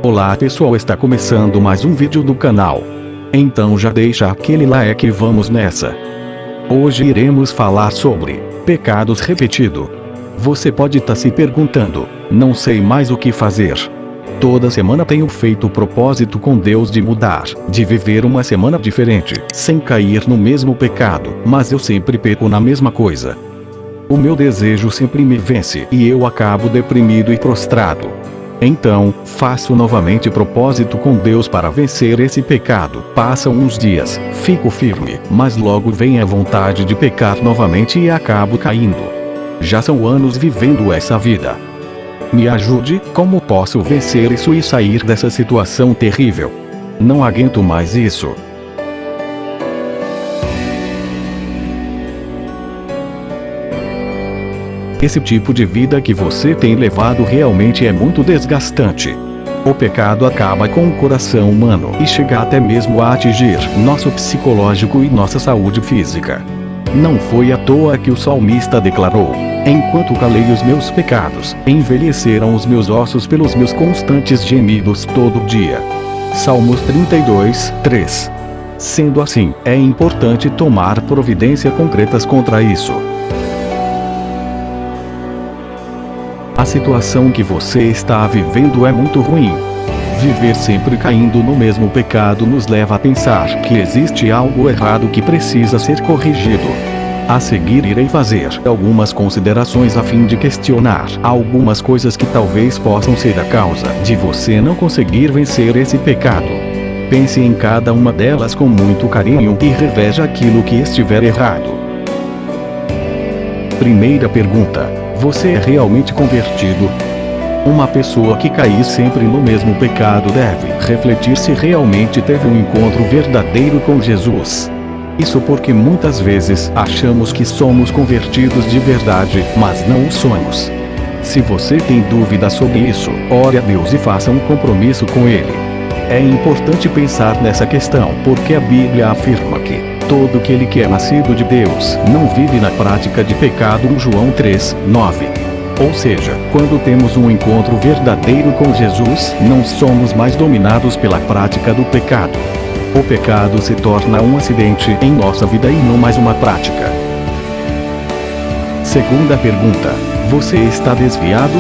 Olá pessoal, está começando mais um vídeo do canal. Então já deixa aquele like e vamos nessa. Hoje iremos falar sobre pecados repetidos. Você pode estar se perguntando, não sei mais o que fazer. Toda semana tenho feito o propósito com Deus de mudar, de viver uma semana diferente, sem cair no mesmo pecado, mas eu sempre peco na mesma coisa. O meu desejo sempre me vence e eu acabo deprimido e prostrado. Então, faço novamente propósito com Deus para vencer esse pecado. Passam uns dias, fico firme, mas logo vem a vontade de pecar novamente e acabo caindo. Já são anos vivendo essa vida. Me ajude, como posso vencer isso e sair dessa situação terrível? Não aguento mais isso. Esse tipo de vida que você tem levado realmente é muito desgastante. O pecado acaba com o coração humano e chega até mesmo a atingir nosso psicológico e nossa saúde física. Não foi à toa que o salmista declarou: enquanto calei os meus pecados, envelheceram os meus ossos pelos meus constantes gemidos todo dia. Salmos 32, 3. Sendo assim, é importante tomar providências concretas contra isso. A situação que você está vivendo é muito ruim. Viver sempre caindo no mesmo pecado nos leva a pensar que existe algo errado que precisa ser corrigido. A seguir irei fazer algumas considerações a fim de questionar algumas coisas que talvez possam ser a causa de você não conseguir vencer esse pecado. Pense em cada uma delas com muito carinho e reveja aquilo que estiver errado. Primeira pergunta: você é realmente convertido? Uma pessoa que cair sempre no mesmo pecado deve refletir se realmente teve um encontro verdadeiro com Jesus. Isso porque muitas vezes achamos que somos convertidos de verdade, mas não o somos. Se você tem dúvida sobre isso, ore a Deus e faça um compromisso com Ele. É importante pensar nessa questão porque a Bíblia afirma que todo aquele que é nascido de Deus não vive na prática de pecado. João 3, 9. Ou seja, quando temos um encontro verdadeiro com Jesus, não somos mais dominados pela prática do pecado. O pecado se torna um acidente em nossa vida e não mais uma prática. Segunda pergunta: você está desviado?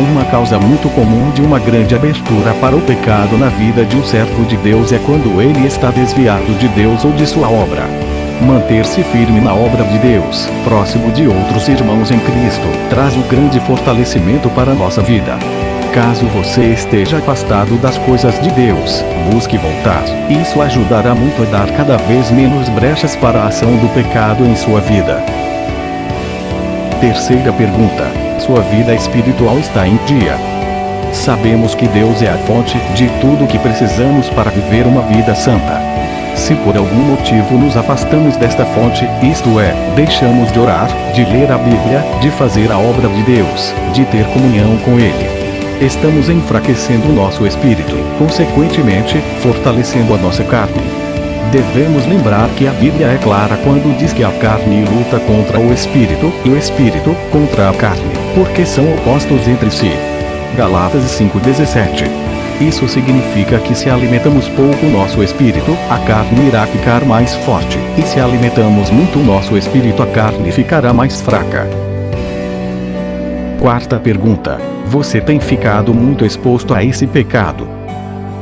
Uma causa muito comum de uma grande abertura para o pecado na vida de um servo de Deus é quando ele está desviado de Deus ou de sua obra. Manter-se firme na obra de Deus, próximo de outros irmãos em Cristo, traz um grande fortalecimento para a nossa vida. Caso você esteja afastado das coisas de Deus, busque voltar. Isso ajudará muito a dar cada vez menos brechas para a ação do pecado em sua vida. Terceira pergunta: sua vida espiritual está em dia? Sabemos que Deus é a fonte de tudo o que precisamos para viver uma vida santa. Se por algum motivo nos afastamos desta fonte, isto é, deixamos de orar, de ler a Bíblia, de fazer a obra de Deus, de ter comunhão com Ele, estamos enfraquecendo o nosso espírito, consequentemente, fortalecendo a nossa carne. Devemos lembrar que a Bíblia é clara quando diz que a carne luta contra o espírito, e o espírito contra a carne, porque são opostos entre si. Galatas 5:17. Isso significa que se alimentamos pouco o nosso espírito, a carne irá ficar mais forte, e se alimentamos muito o nosso espírito, a carne ficará mais fraca. Quarta pergunta: você tem ficado muito exposto a esse pecado?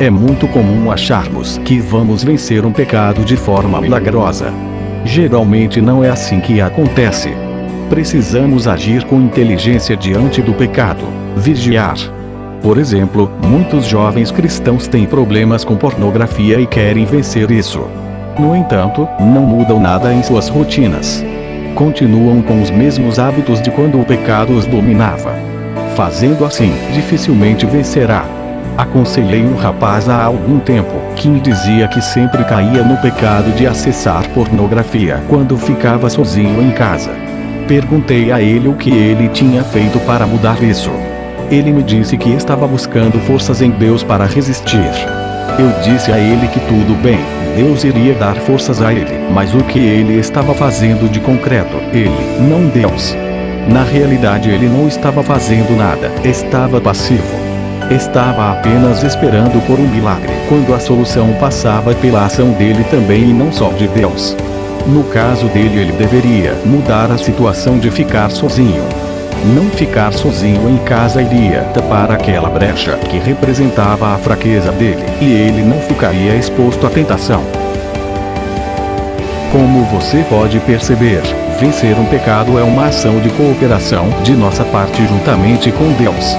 É muito comum acharmos que vamos vencer um pecado de forma milagrosa. Geralmente não é assim que acontece. Precisamos agir com inteligência diante do pecado, vigiar. Por exemplo, muitos jovens cristãos têm problemas com pornografia e querem vencer isso. No entanto, não mudam nada em suas rotinas. Continuam com os mesmos hábitos de quando o pecado os dominava. Fazendo assim, dificilmente vencerá. Aconselhei um rapaz há algum tempo, que me dizia que sempre caía no pecado de acessar pornografia quando ficava sozinho em casa. Perguntei a ele o que ele tinha feito para mudar isso. Ele me disse que estava buscando forças em Deus para resistir. Eu disse a ele que tudo bem, Deus iria dar forças a ele, mas o que ele estava fazendo de concreto, ele, não Deus. Na realidade ele não estava fazendo nada, estava passivo. Estava apenas esperando por um milagre, quando a solução passava pela ação dele também e não só de Deus. No caso dele, ele deveria mudar a situação de ficar sozinho. Não ficar sozinho em casa iria tapar aquela brecha que representava a fraqueza dele, e ele não ficaria exposto à tentação. Como você pode perceber, vencer um pecado é uma ação de cooperação de nossa parte juntamente com Deus.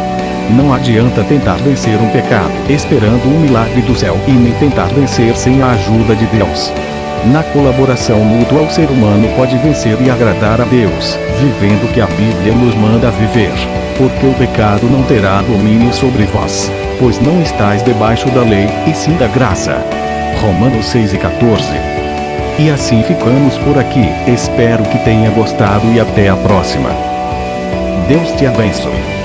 Não adianta tentar vencer um pecado esperando um milagre do céu e nem tentar vencer sem a ajuda de Deus. Na colaboração mútua, o ser humano pode vencer e agradar a Deus, vivendo o que a Bíblia nos manda viver. Porque o pecado não terá domínio sobre vós, pois não estáis debaixo da lei, e sim da graça. Romanos 6:14. E assim ficamos por aqui. Espero que tenha gostado e até a próxima. Deus te abençoe.